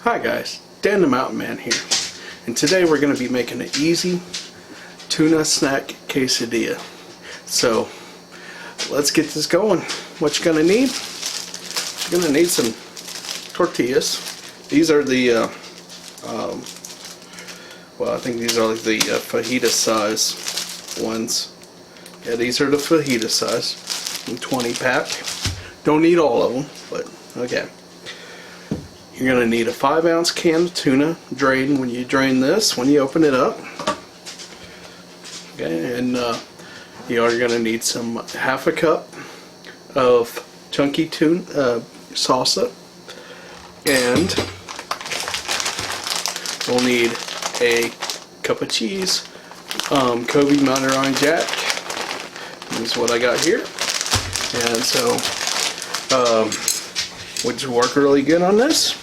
Hi guys, Dan the Mountain Man here, and today we're going to be making an easy tuna snack quesadilla. So let's get this going. What you're going to need? You're going to need some tortillas. These are the well, I think these are like the fajita size ones. Yeah, these are the fajita size, 20 pack. Don't need all of them, but okay. You're going to need a 5-ounce can of tuna, drained. When you drain this, when you open it up, okay, and you are going to need some half a cup of chunky tuna salsa, and we'll need a cup of cheese, Colby-Jack. This is what I got here, and so which work really good on this.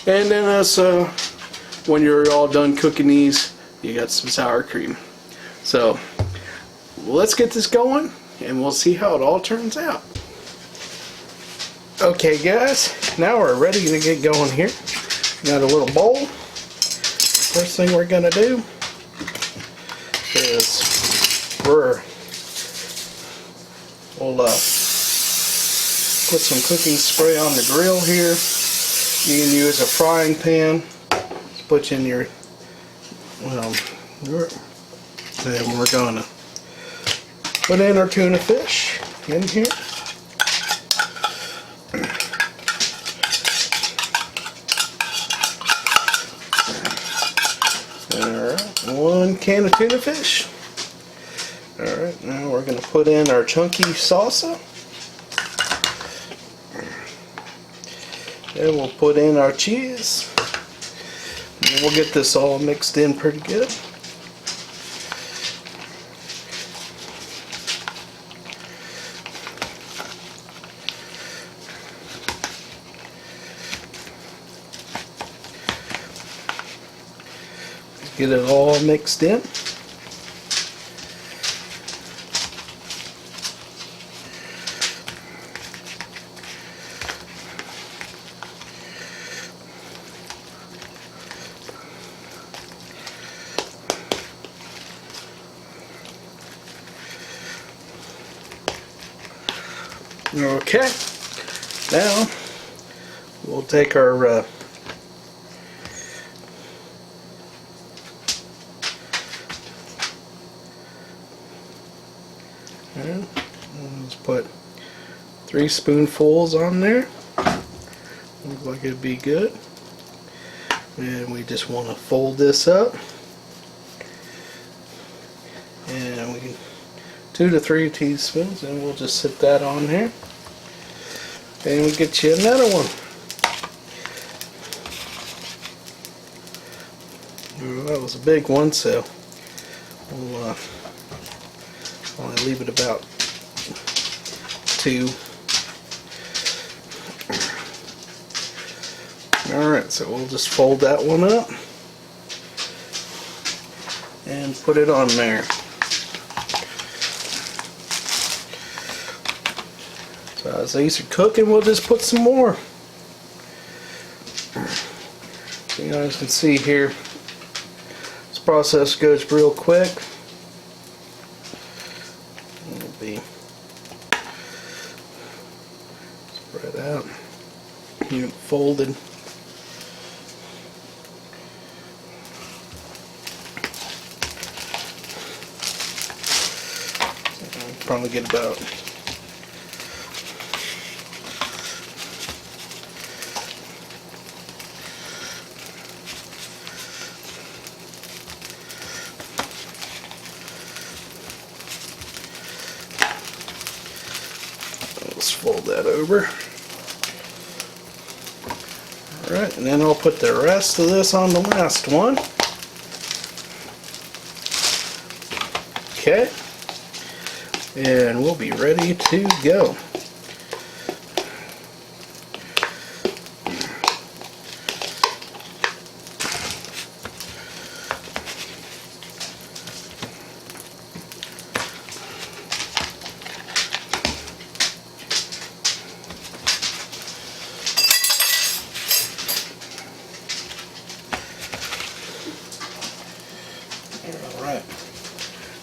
And then as when you're all done cooking these, you got some sour cream. So let's get this going and we'll see how it all turns out. Okay guys, now we're ready to get going here. Got a little bowl. First thing we're gonna do is we'll put some cooking spray on the grill here. You can use a frying pan. Just put in your, and we're gonna put in our tuna fish in here. Alright, 1 can of tuna fish. Alright, now we're gonna put in our chunky salsa. And we'll put in our cheese. And we'll get this all mixed in pretty good. Get it all mixed in. Okay, now we'll take our and let's put 3 spoonfuls on there. Looks like it'd be good. And we just want to fold this up, and we can 2 to 3 teaspoons, and we'll just sit that on here. And we'll get you another one. Well, that was a big one, so we'll only leave it about 2. Alright, so we'll just fold that one up and put it on there. So as these are cooking, we'll just put some more. You guys can see here, this process goes real quick. It'll be spread out, folded. Probably get about let's fold that over. Alright, and then I'll put the rest of this on the last one. Okay. And we'll be ready to go.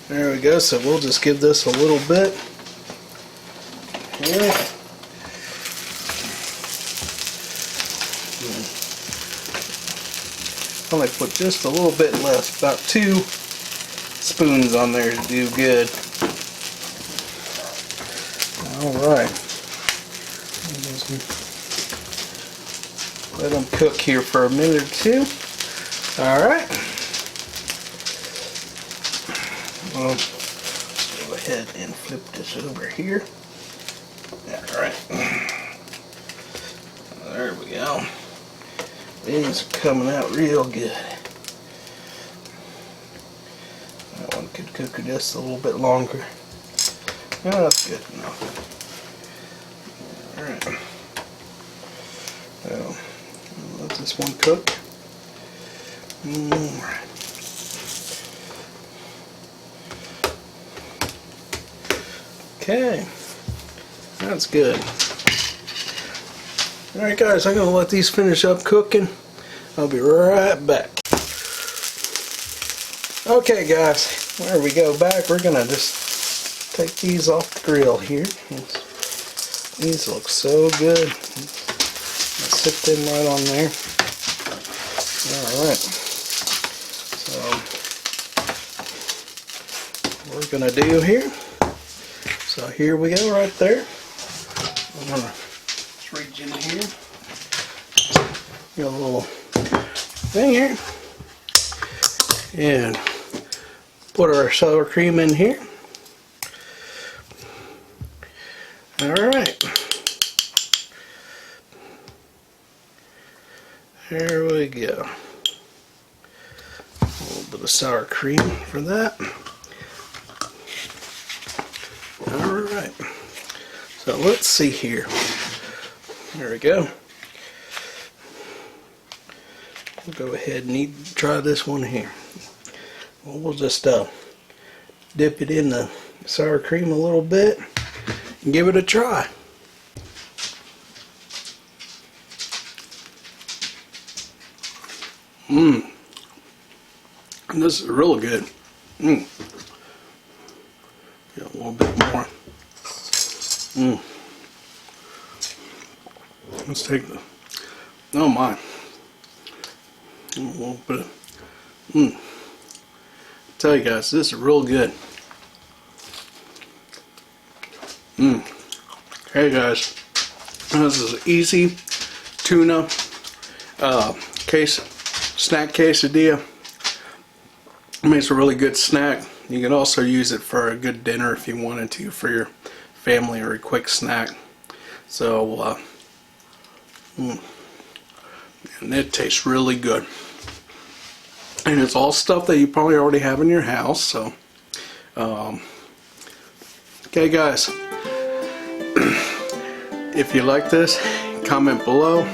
There we go. So we'll just give this a little bit here. Only put just a little bit less, about 2 spoons on there to do good. Alright. Let them cook here for a minute or 2. Alright. Well, go ahead and flip this over here. Alright. There we go. These are coming out real good. That one could cook just a little bit longer. Oh, that's good enough. Alright. So, let this one cook. Alright. Okay. That's good. Alright guys, I'm going to let these finish up cooking. I'll be right back. Okay guys, there we go back. We're going to just take these off the grill here. These look so good. Let's sit them right on there. Alright. So, what we're going to do here. So here we go right there. I'm going to reach in here. Got a little thing here. And put our sour cream in here. Alright. There we go. A little bit of sour cream for that. Alright. So let's see here. There we go. We'll go ahead and try this one here. Well, we'll just dip it in the sour cream a little bit and give it a try. And this is real good. Get a little bit more. Let's take the, oh my, a little bit of, tell you guys, this is real good. Hey guys, this is easy tuna snack quesadilla. Makes a really good snack. You can also use it for a good dinner if you wanted to, for your family, or a quick snack. So and it tastes really good, and it's all stuff that you probably already have in your house. So okay guys, if you like this, comment below,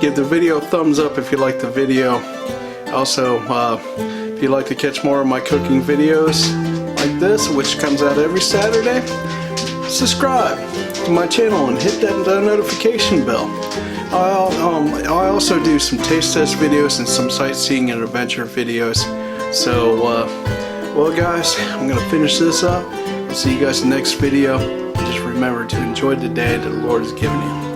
give the video a thumbs up if you like the video. Also, if you'd like to catch more of my cooking videos like this, which comes out every Saturday, subscribe to my channel and hit that notification bell. I also do some taste test videos and some sightseeing and adventure videos. So, well guys, I'm going to finish this up. I'll see you guys in the next video. Just remember to enjoy the day that the Lord has given you.